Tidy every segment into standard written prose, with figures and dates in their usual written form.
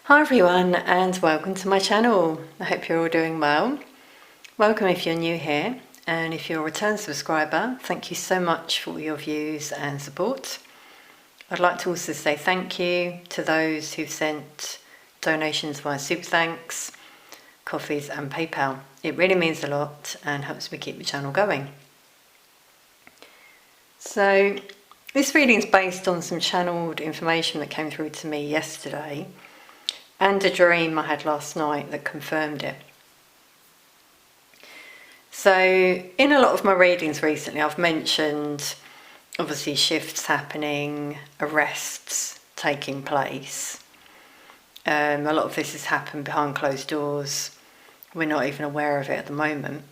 Hi everyone and welcome to my channel. I hope you're all doing well. Welcome if you're new here, and if you're a return subscriber, thank you so much for all your views and support. I'd like to also say thank you to those who've sent donations via Super Thanks, coffees and PayPal. It really means a lot and helps me keep the channel going. So this reading is based on some channeled information that came through to me yesterday and a dream I had last night that confirmed it. So in a lot of my readings recently, I've mentioned obviously shifts happening, arrests taking place. A lot of this has happened behind closed doors. We're not even aware of it at the moment.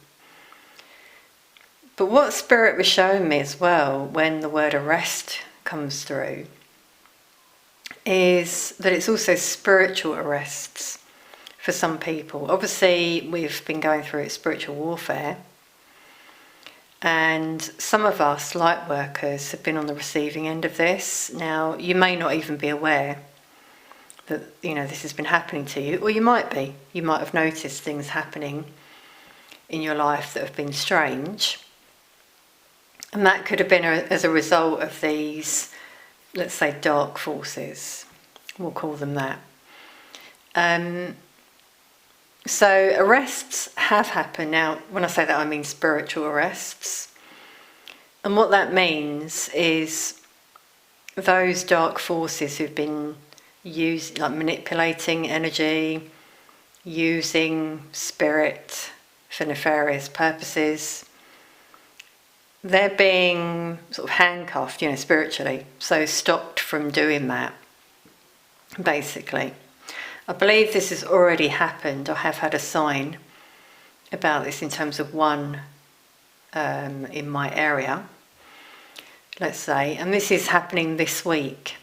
But what Spirit was showing me as well when the word arrest comes through is that it's also spiritual arrests for some people. Obviously, we've been going through spiritual warfare, and some of us, light workers, have been on the receiving end of this. Now, you may not even be aware that this has been happening to you, or you might be. You might have noticed things happening in your life that have been strange. And that could have been as a result of these, let's say, dark forces. We'll call them that. So arrests have happened. Now, when I say that, I mean spiritual arrests. And what that means is those dark forces who've been manipulating energy, using spirit for nefarious purposes, they're being sort of handcuffed, spiritually, so stopped from doing that, basically. I believe this has already happened. I have had a sign about this in terms of one in my area, let's say, and this is happening this week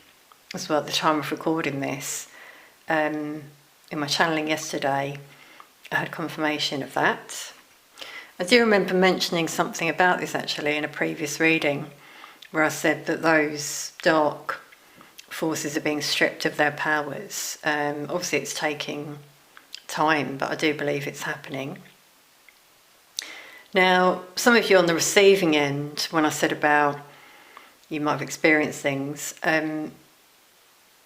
as well at the time of recording this. In my channeling yesterday, I had confirmation of that. I do remember mentioning something about this actually in a previous reading, where I said that those dark forces are being stripped of their powers. Obviously it's taking time, but I do believe it's happening. Now, some of you on the receiving end, when I said about you might have experienced things, it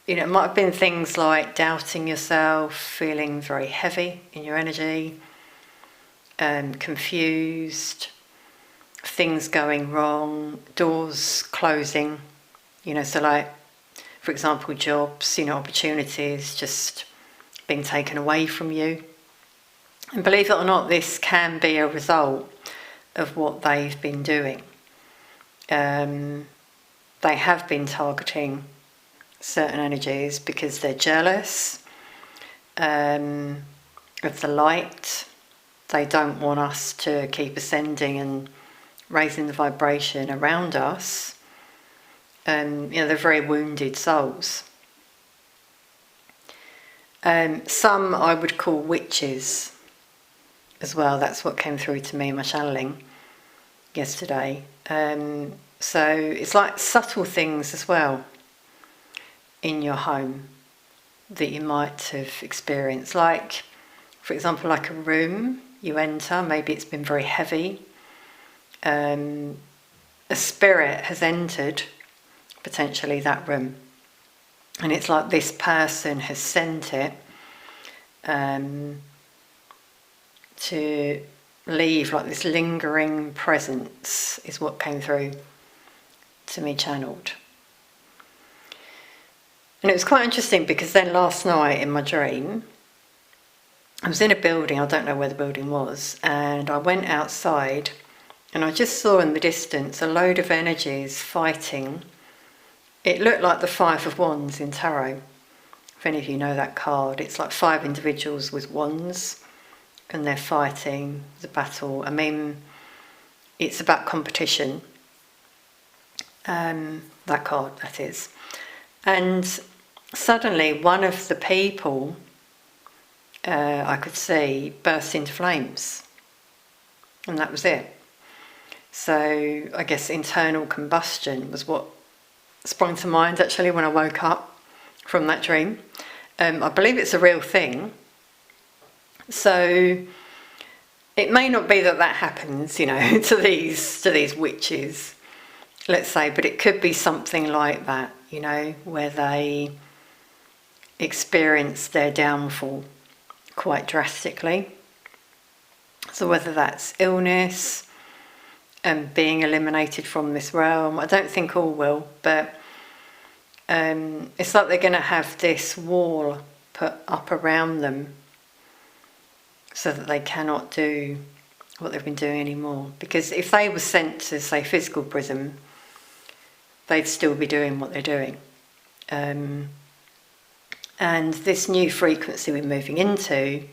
might have been things like doubting yourself, feeling very heavy in your energy, confused, things going wrong, doors closing, so like, for example, jobs, opportunities just being taken away from you. And believe it or not, this can be a result of what they've been doing. They have been targeting certain energies because they're jealous of the light. They don't want us to keep ascending and raising the vibration around us. They're very wounded souls. Some I would call witches as well. That's what came through to me in my channeling yesterday. So it's like subtle things as well in your home that you might have experienced. Like, for example, like a room you enter, maybe it's been very heavy. A spirit has entered potentially that room, and it's like this person has sent it to leave like this lingering presence, is what came through to me channeled. And it was quite interesting because then last night in my dream, I was in a building, I don't know where the building was, and I went outside and I just saw in the distance a load of energies fighting. It looked like the Five of Wands in tarot. If any of you know that card, it's like 5 individuals with wands and they're fighting the battle. I mean, it's about competition. That card, that is. And suddenly one of the people I could see burst into flames. And that was it. So I guess internal combustion was what sprung to mind actually when I woke up from that dream. I believe it's a real thing. So it may not be that happens, you know, to these witches, let's say, but it could be something like that, you know, where they experience their downfall quite drastically. So whether that's illness and being eliminated from this realm, I don't think all will, but it's like they're going to have this wall put up around them so that they cannot do what they've been doing anymore. Because if they were sent to, say, physical prison, they'd still be doing what they're doing. And this new frequency we're moving into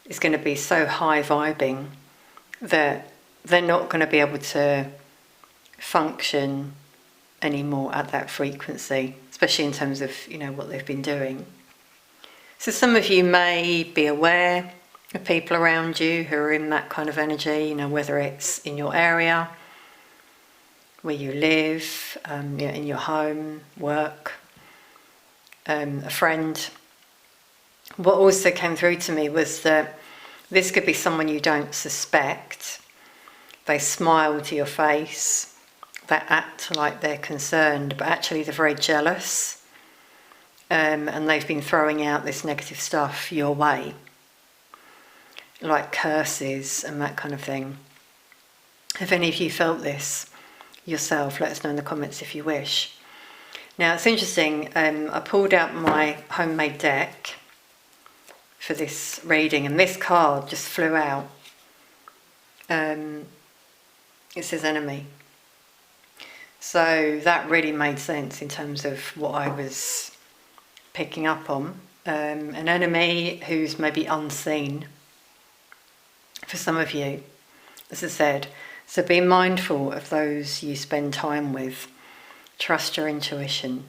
is going to be so high vibing that they're not going to be able to function anymore at that frequency, especially in terms of, you know, what they've been doing. So some of you may be aware of people around you who are in that kind of energy, you know, whether it's in your area, where you live, you know, in your home, work, a friend. What also came through to me was that this could be someone you don't suspect. They smile to your face, they act like they're concerned, but actually they're very jealous, and they've been throwing out this negative stuff your way, like curses and that kind of thing. If any of you felt this yourself, let us know in the comments if you wish. Now it's interesting, I pulled out my homemade deck for this reading, and this card just flew out. It says enemy. So that really made sense in terms of what I was picking up on. An enemy who's maybe unseen for some of you, as I said. So be mindful of those you spend time with. Trust your intuition.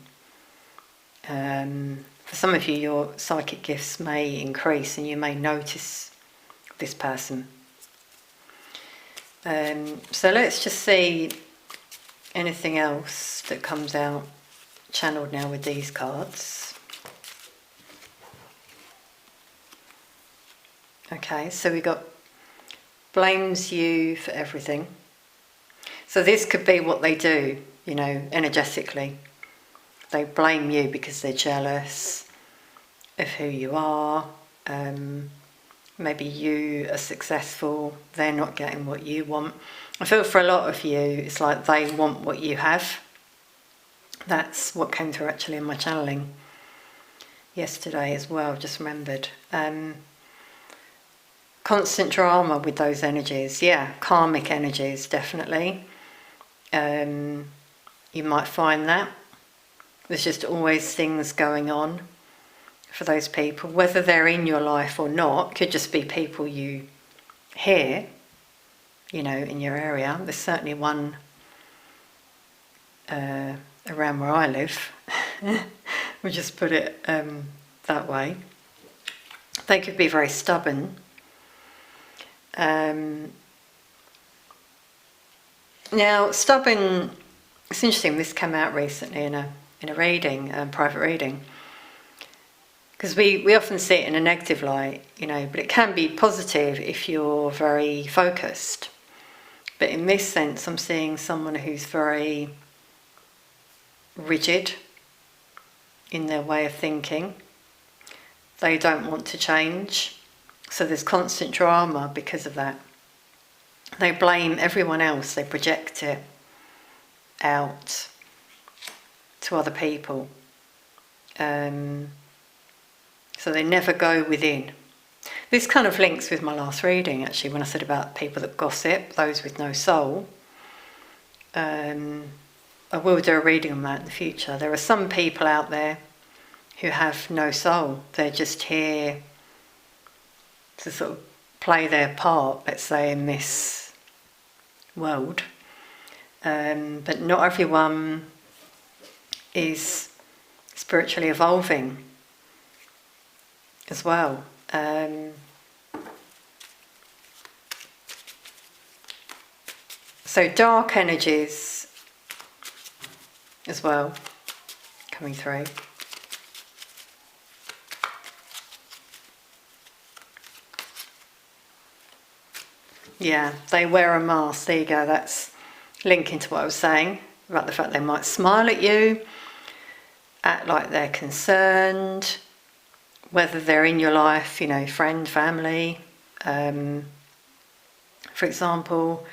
For some of you, your psychic gifts may increase and you may notice this person. So let's just see anything else that comes out channeled now with these cards. Okay, so we got blames you for everything. So this could be what they do, you know, energetically. They blame you because they're jealous of who you are. Maybe you are successful, they're not getting what you want. I feel for a lot of you, it's like they want what you have. That's what came through actually in my channeling yesterday as well, just remembered. Constant drama with those energies, yeah, karmic energies, definitely. You might find that there's just always things going on for those people, whether they're in your life or not. Could just be people you hear, you know, in your area. There's certainly one around where I live. We'll just put it that way. They could be very stubborn. Now, stubborn, it's interesting, this came out recently in a reading, private reading, because we often see it in a negative light, you know, but it can be positive if you're very focused. But in this sense, I'm seeing someone who's very rigid in their way of thinking. They don't want to change, so there's constant drama because of that. They blame everyone else, they project it out to other people. So they never go within. This kind of links with my last reading, actually, when I said about people that gossip, those with no soul. I will do a reading on that in the future. There are some people out there who have no soul. They're just here to sort of play their part, let's say, in this world. But not everyone is spiritually evolving as well. So dark energies as well coming through. Yeah, they wear a mask. There you go. That's linking to what I was saying about the fact they might smile at you, act like they're concerned, whether they're in your life, you know, friend, family, for example,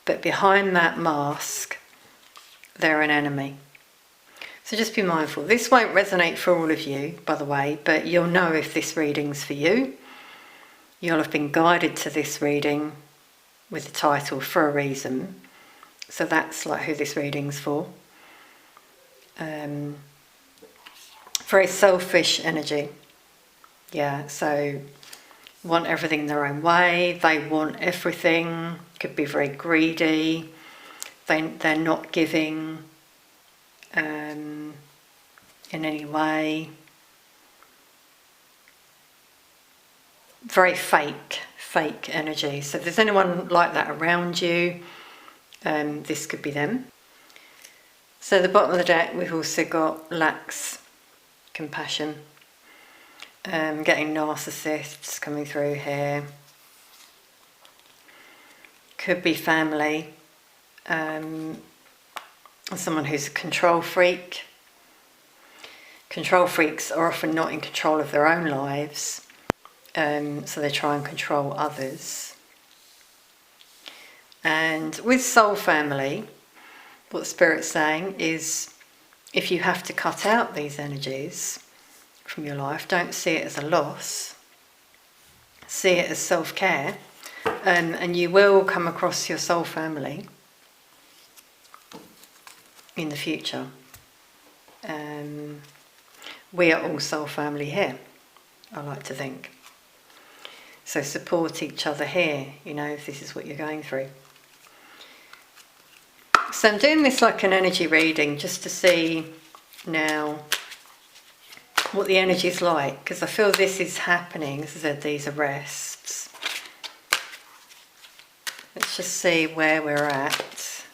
but behind that mask, they're an enemy. So just be mindful. This won't resonate for all of you, by the way, but you'll know if this reading's for you. You'll have been guided to this reading with the title for a reason. So that's like who this reading's for. Very selfish energy. Yeah, so want everything their own way. They want everything. Could be very greedy. They're not giving in any way. Very fake energy. So if there's anyone like that around you, this could be them. So at the bottom of the deck, we've also got lacks compassion. Getting narcissists coming through here. Could be family. Someone who's a control freak. Control freaks are often not in control of their own lives, so they try and control others. And with soul family, what Spirit's saying is, if you have to cut out these energies from your life, don't see it as a loss. See it as self-care, and you will come across your soul family in the future. We are all soul family here, I like to think. So support each other here, you know, if this is what you're going through. So I'm doing this like an energy reading just to see now what the energy is like, because I feel this is happening. As I said, these arrests. Let's just see where we're at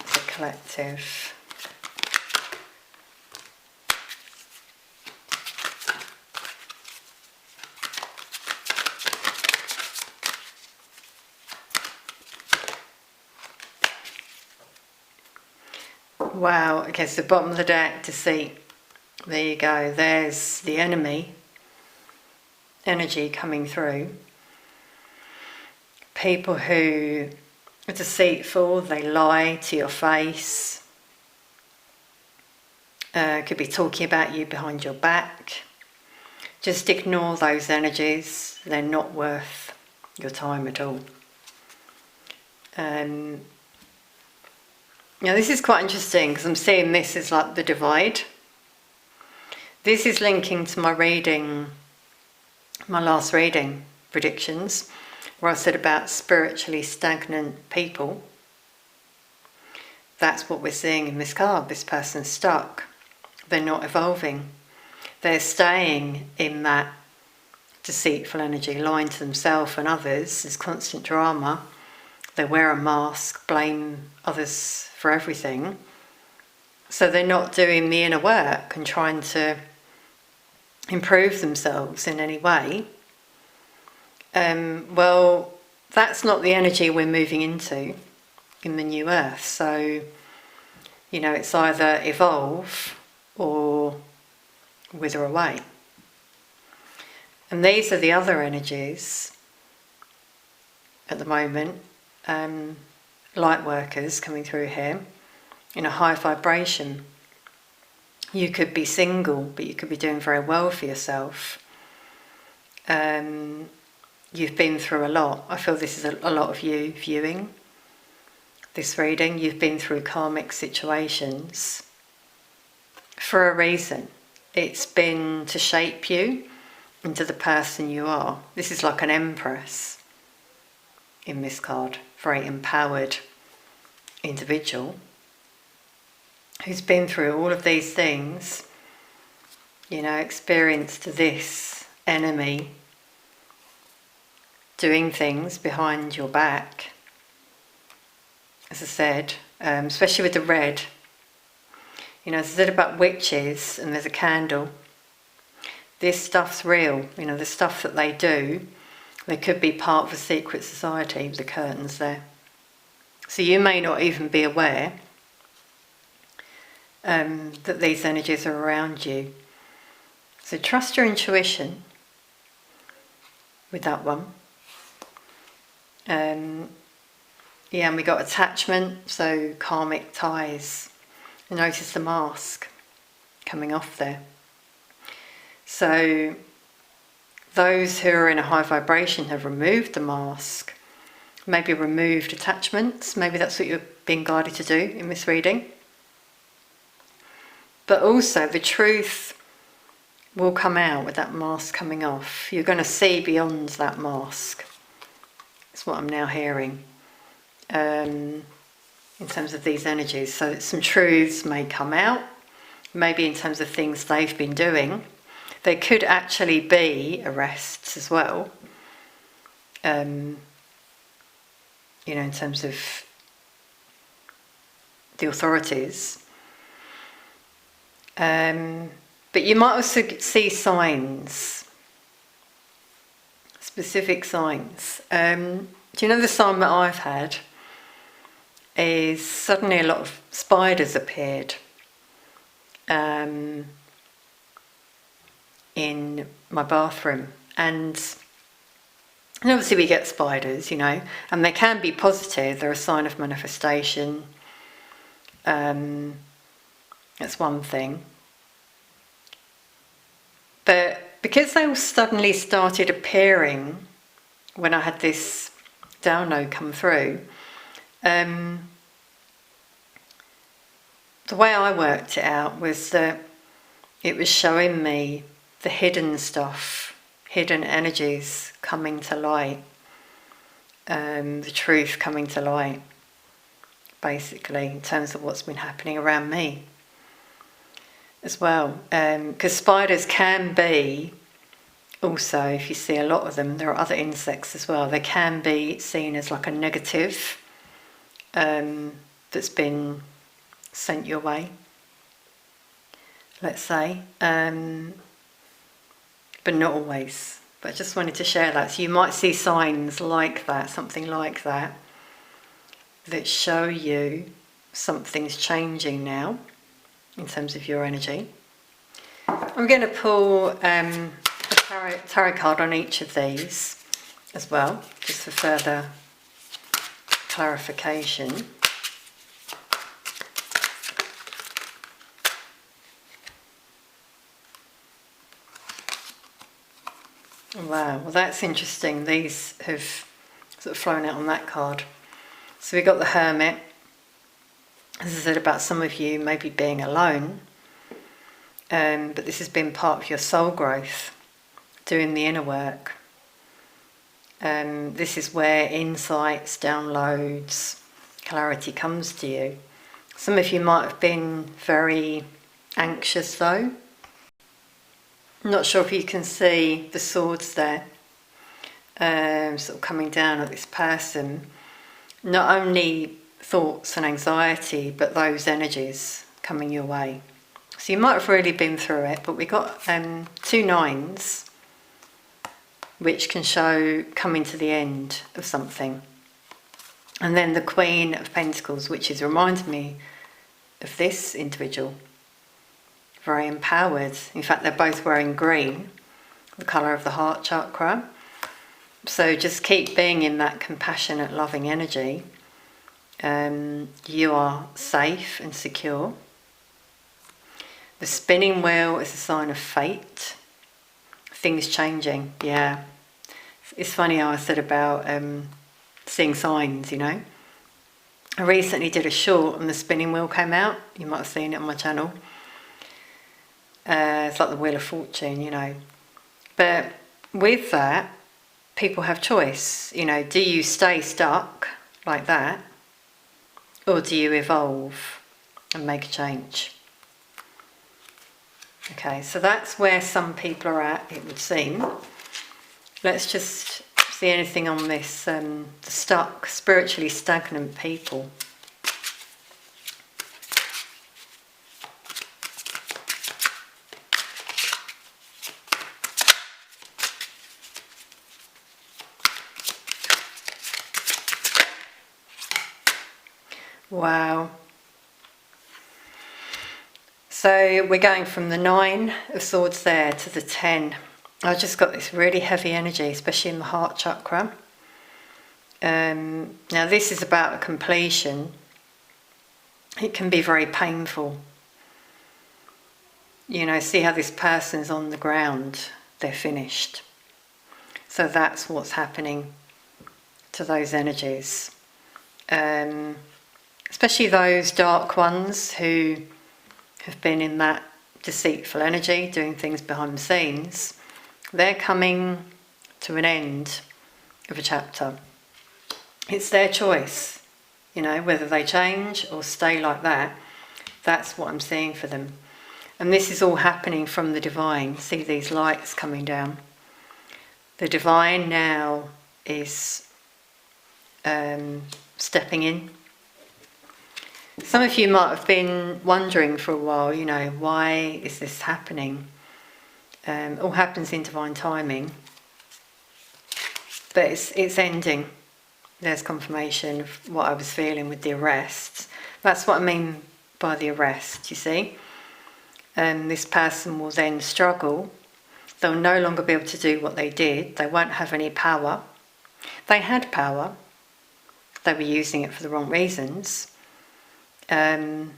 as a collective. Wow, okay, so bottom of the deck, deceit. There you go, there's the enemy energy coming through. People who are deceitful, they lie to your face. Could be talking about you behind your back. Just ignore those energies, they're not worth your time at all. Now this is quite interesting because I'm seeing this as like the divide. This is linking to my reading, my last reading, predictions, where I said about spiritually stagnant people. That's what we're seeing in this card. This person's stuck. They're not evolving. They're staying in that deceitful energy, lying to themselves and others. There's constant drama. They wear a mask, blame others for everything. So they're not doing the inner work and trying to improve themselves in any way. Well, that's not the energy we're moving into in the new earth. So, you know, it's either evolve or wither away. And these are the other energies at the moment. Light workers coming through here in a high vibration. You could be single, but you could be doing very well for yourself. You've been through a lot. I feel this is a lot of you viewing this reading. You've been through karmic situations for a reason. It's been to shape you into the person you are. This is like an empress in this card. Very empowered individual who's been through all of these things, you know, experienced this enemy doing things behind your back, as I said, especially with the red. You know, as I said about witches, and there's a candle, this stuff's real. You know, the stuff that they do, They could be part of a secret society with the curtains there. So you may not even be aware that these energies are around you. So trust your intuition with that one. Yeah, and we got attachment, so karmic ties. Notice the mask coming off there. So those who are in a high vibration have removed the mask, maybe removed attachments. Maybe that's what you're being guided to do in this reading. But also the truth will come out with that mask coming off. You're going to see beyond that mask. That's what I'm now hearing. In terms of these energies. So some truths may come out, maybe in terms of things they've been doing. There could actually be arrests as well, in terms of the authorities. But you might also see signs, specific signs. Do you know the sign that I've had is suddenly a lot of spiders appeared in my bathroom, and obviously we get spiders, and they can be positive. They're a sign of manifestation. That's one thing. But because they all suddenly started appearing when I had this download come through, the way I worked it out was that it was showing me the hidden stuff, hidden energies coming to light, the truth coming to light, basically, in terms of what's been happening around me as well. Because spiders can be, also, if you see a lot of them, there are other insects as well, they can be seen as like a negative that's been sent your way, let's say, but not always. But I just wanted to share that. So you might see signs like that, something like that, that show you something's changing now in terms of your energy. I'm going to pull a tarot card on each of these as well, just for further clarification. Wow, well that's interesting. These have sort of flown out on that card. So we got the Hermit. As I said about some of you maybe being alone, but this has been part of your soul growth, doing the inner work. This is where insights, downloads, clarity comes to you. Some of you might have been very anxious though. I'm not sure if you can see the swords there, sort of coming down at this person. Not only thoughts and anxiety, but those energies coming your way. So you might have really been through it, but we got 2 nines, which can show coming to the end of something. And then the Queen of Pentacles, which is reminding me of this individual. Very empowered. In fact, they're both wearing green, the colour of the heart chakra. So just keep being in that compassionate, loving energy. You are safe and secure. The spinning wheel is a sign of fate. Things changing, yeah. It's funny how I said about seeing signs, I recently did a short and the spinning wheel came out. You might have seen it on my channel. It's like the Wheel of Fortune, But with that, people have choice. Do you stay stuck like that? Or do you evolve and make a change? Okay, so that's where some people are at, it would seem. Let's just see anything on this, the stuck, spiritually stagnant people. Wow. So we're going from the 9 of Swords there to the 10. I just got this really heavy energy, especially in the heart chakra. Now this is about a completion. It can be very painful. You know, see how this person's on the ground, they're finished. So that's what's happening to those energies. Especially those dark ones who have been in that deceitful energy, doing things behind the scenes, they're coming to an end of a chapter. It's their choice, you know, whether they change or stay like that. That's what I'm seeing for them. And this is all happening from the divine. See these lights coming down. The divine now is stepping in. Some of you might have been wondering for a while, you know, why is this happening? All happens in divine timing. But it's ending. There's confirmation of what I was feeling with the arrests. That's what I mean by the arrest, you see. This person will then struggle. They'll no longer be able to do what they did. They won't have any power. They had power. They were using it for the wrong reasons. But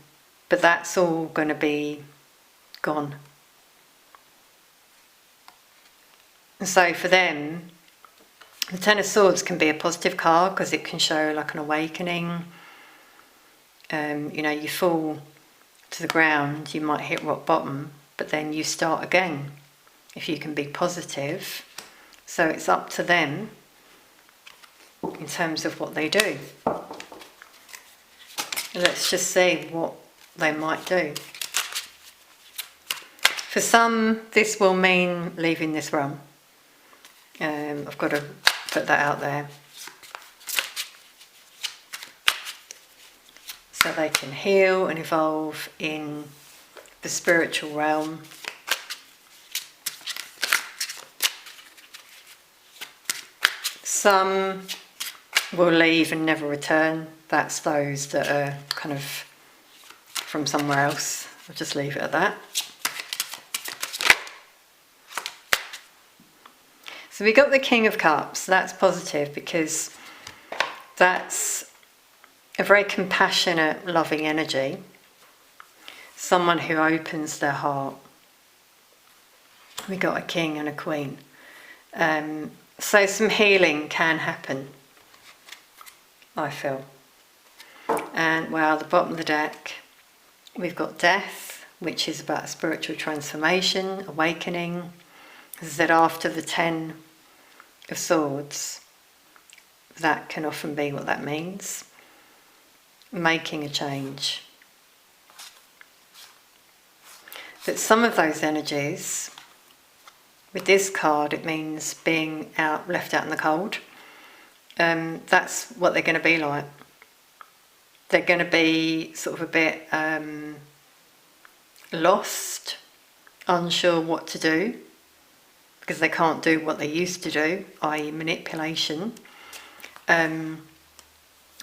that's all going to be gone. And so for them, the Ten of Swords can be a positive card because it can show like an awakening. You know, you fall to the ground, you might hit rock bottom, but then you start again if you can be positive. So it's up to them in terms of what they do. Let's just see what they might do. For some, this will mean leaving this realm. I've got to put that out there. So they can heal and evolve in the spiritual realm. Some will leave and never return. That's those that are kind of from somewhere else. I'll just leave it at that. So we got the King of Cups. That's positive because that's a very compassionate, loving energy. Someone who opens their heart. We got a king and a queen. So some healing can happen, I feel. And well, the bottom of the deck, we've got death, which is about spiritual transformation, awakening. As I said, after the 10 of Swords, that can often be what that means. Making a change. But some of those energies, with this card, it means being left out in the cold. That's what they're going to be like. They're going to be sort of a bit lost, unsure what to do, because they can't do what they used to do, i.e. manipulation. I'm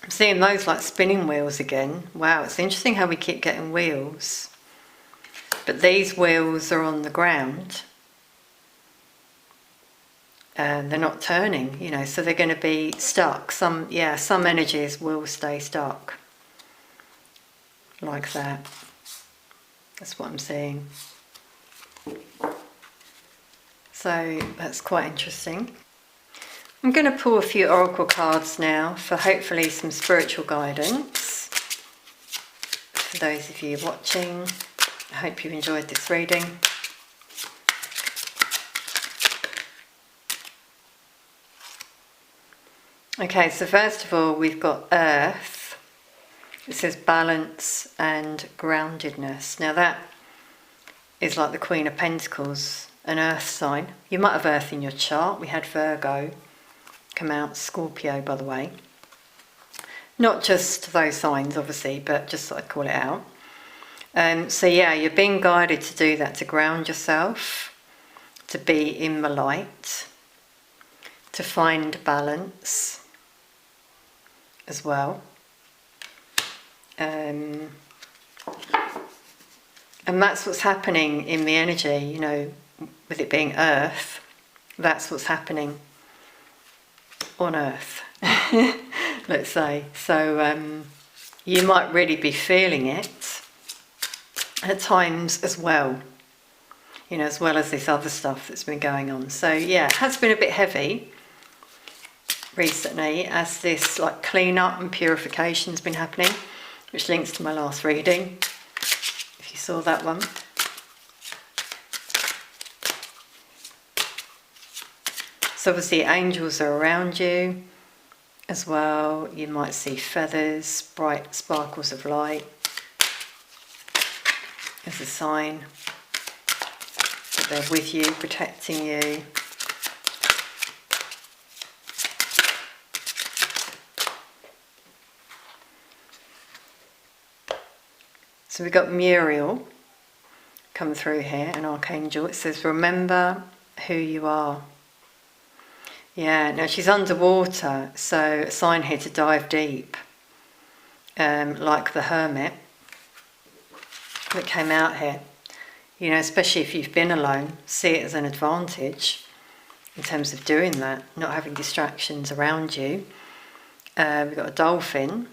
seeing those like spinning wheels again. Wow, it's interesting how we keep getting wheels. But these wheels are on the ground. And they're not turning, you know, so they're going to be stuck. Some energies will stay stuck. Like that. That's what I'm seeing. So that's quite interesting. I'm going to pull a few oracle cards now for hopefully some spiritual guidance. For those of you watching, I hope you enjoyed this reading. Okay, so first of all, we've got Earth. It says balance and groundedness. Now that is like the Queen of Pentacles, an Earth sign. You might have Earth in your chart. We had Virgo come out, Scorpio, by the way. Not just those signs, obviously, but just I'd call it out. So yeah, you're being guided to do that, to ground yourself, to be in the light, to find balance as well. And that's what's happening in the energy, you know, with it being Earth. That's what's happening on Earth, let's say. So you might really be feeling it at times as well, you know, as well as this other stuff that's been going on. So yeah, it has been a bit heavy recently as this like clean-up and purification's been happening, which links to my last reading, if you saw that one. So obviously angels are around you as well. You might see feathers, bright sparkles of light as a sign that they're with you, protecting you. So we've got Muriel come through here, an archangel. It says, remember who you are. Yeah, now she's underwater, so a sign here to dive deep, like the hermit that came out here. You know, especially if you've been alone, see it as an advantage in terms of doing that, not having distractions around you. We've got a dolphin,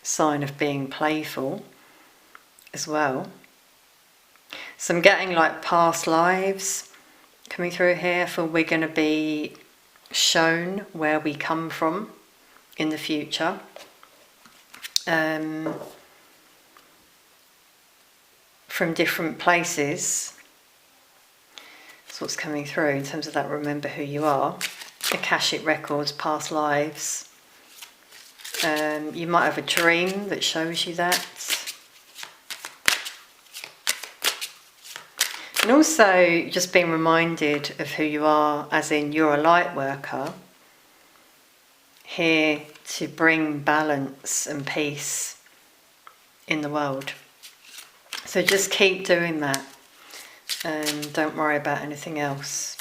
sign of being playful as well. So I'm getting like past lives coming through here, for we're going to be shown where we come from in the future. From different places. That's what's coming through in terms of that remember who you are. Akashic records, past lives. You might have a dream that shows you that. And also just being reminded of who you are, as in you're a light worker, here to bring balance and peace in the world. So just keep doing that and don't worry about anything else.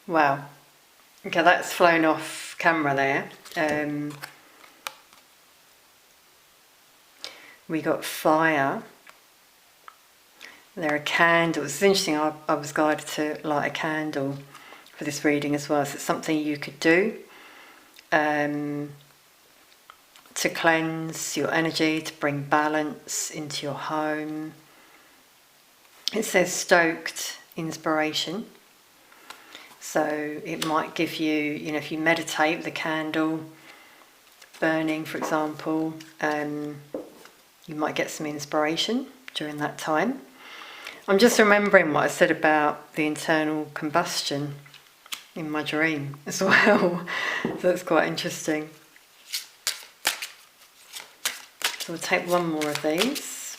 Wow. Okay, that's flown off camera there. We got fire. There are candles. It's interesting, I was guided to light a candle for this reading as well. So it's something you could do to cleanse your energy, to bring balance into your home. It says stoked inspiration. So it might give you, you know, if you meditate with a candle burning, for example, you might get some inspiration during that time. I'm just remembering what I said about the internal combustion in my dream as well. So that's quite interesting. So we'll take one more of these.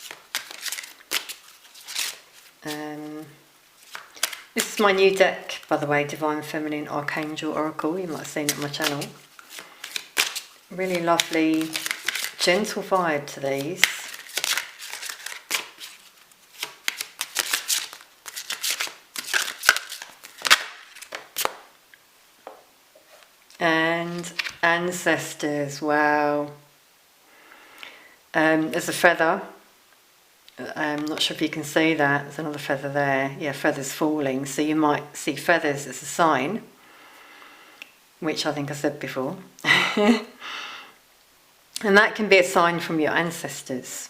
This is my new deck, by the way, Divine Feminine Archangel Oracle. You might have seen it on my channel. Really lovely, gentle vibe to these. And ancestors, wow. There's a feather. I'm not sure if you can see that. There's another feather there. Yeah, feathers falling. So you might see feathers as a sign, which I think I said before. And that can be a sign from your ancestors.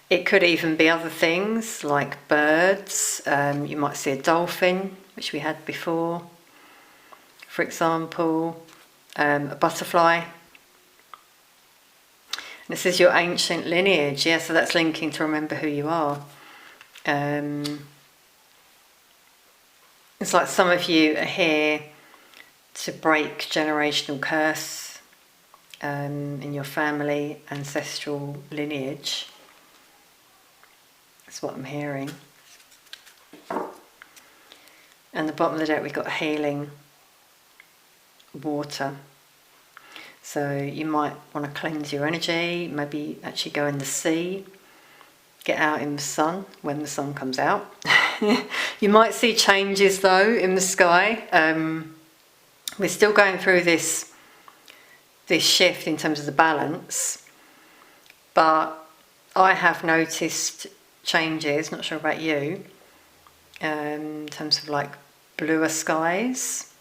It could even be other things like birds. You might see a dolphin, which we had before, for example, a butterfly. And it says your ancient lineage. Yeah, so that's linking to remember who you are. It's like some of you are here to break generational curse in your family, ancestral lineage. That's what I'm hearing. And the bottom of the deck we've got healing water. So you might want to cleanse your energy, maybe actually go in the sea, get out in the sun when the sun comes out. You might see changes though in the sky. We're still going through this this shift in terms of the balance, but I have noticed changes, not sure about you, in terms of like bluer skies.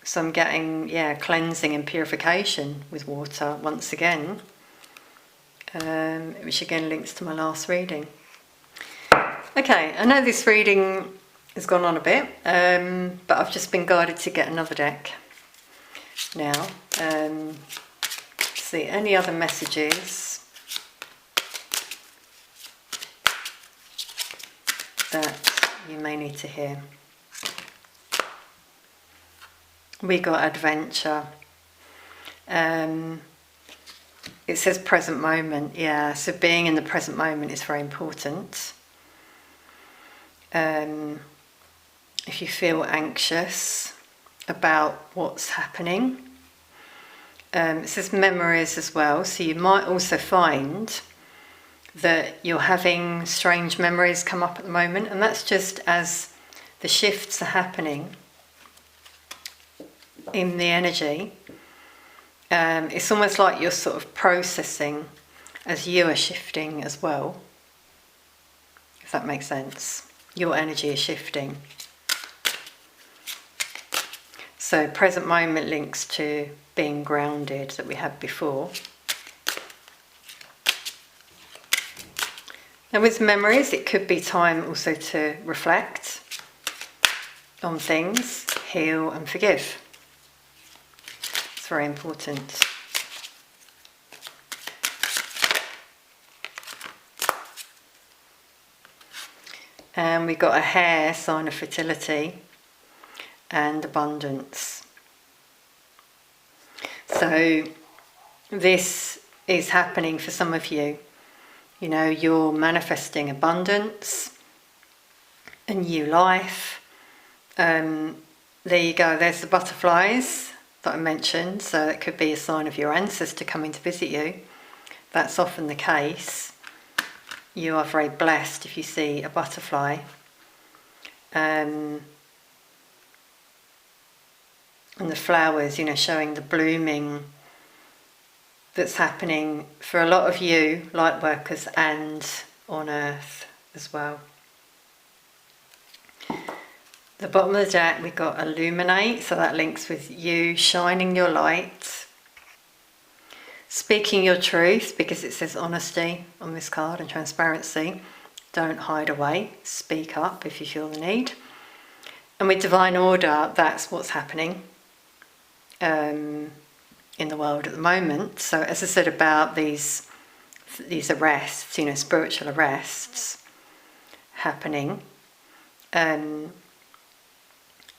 So I'm getting, cleansing and purification with water once again, which again links to my last reading. Okay, I know this reading has gone on a bit, but I've just been guided to get another deck now. See any other messages that you may need to hear. We got adventure. It says present moment, so being in the present moment is very important. If you feel anxious about what's happening, it says memories as well, so you might also find that you're having strange memories come up at the moment, and that's just as the shifts are happening in the energy. It's almost like you're sort of processing as you are shifting as well, if that makes sense. Your energy is shifting. So present moment links to being grounded that we had before. And with memories, it could be time also to reflect on things, heal and forgive. It's very important. And we got a hare, sign of fertility and abundance. So this is happening for some of you. You know, you're manifesting abundance, a new life. There you go, there's the butterflies that I mentioned. So it could be a sign of your ancestor coming to visit you. That's often the case. You are very blessed if you see a butterfly. And the flowers, you know, showing the blooming that's happening for a lot of you, light workers, and on earth as well. The bottom of the deck, we got illuminate, so that links with you shining your light, speaking your truth, because it says honesty on this card and transparency. Don't hide away, speak up if you feel the need. And with divine order, that's what's happening in the world at the moment. So as I said about these arrests, you know, spiritual arrests happening,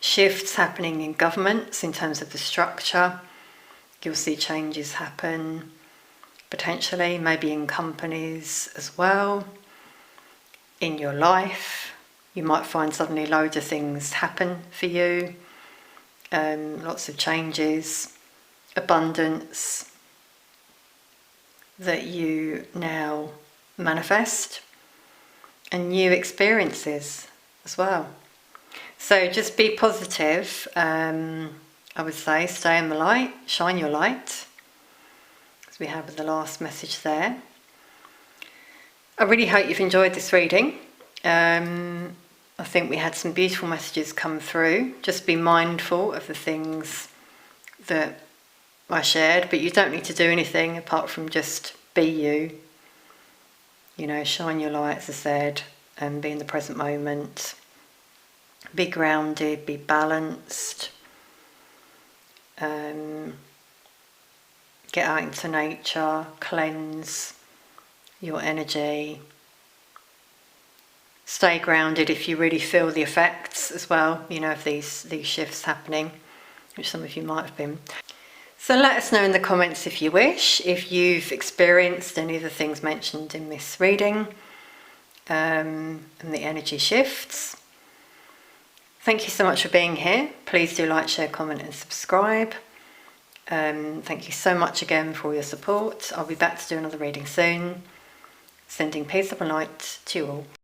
shifts happening in governments in terms of the structure. You'll see changes happen potentially, maybe in companies as well, in your life. You might find suddenly loads of things happen for you, lots of changes, abundance that you now manifest, and new experiences as well. So just be positive. I would say stay in the light, shine your light, as we have with the last message there. I really hope you've enjoyed this reading. I think we had some beautiful messages come through. Just be mindful of the things that I shared, but you don't need to do anything apart from just be you. You know, shine your light, as I said, and be in the present moment. Be grounded, be balanced. Get out into nature, cleanse your energy. Stay grounded if you really feel the effects as well, you know, of these shifts happening, which some of you might have been. So let us know in the comments if you wish, if you've experienced any of the things mentioned in this reading, and the energy shifts. Thank you so much for being here. Please do like, share, comment and subscribe. Thank you so much again for all your support. I'll be back to do another reading soon. Sending peace, love and light to you all.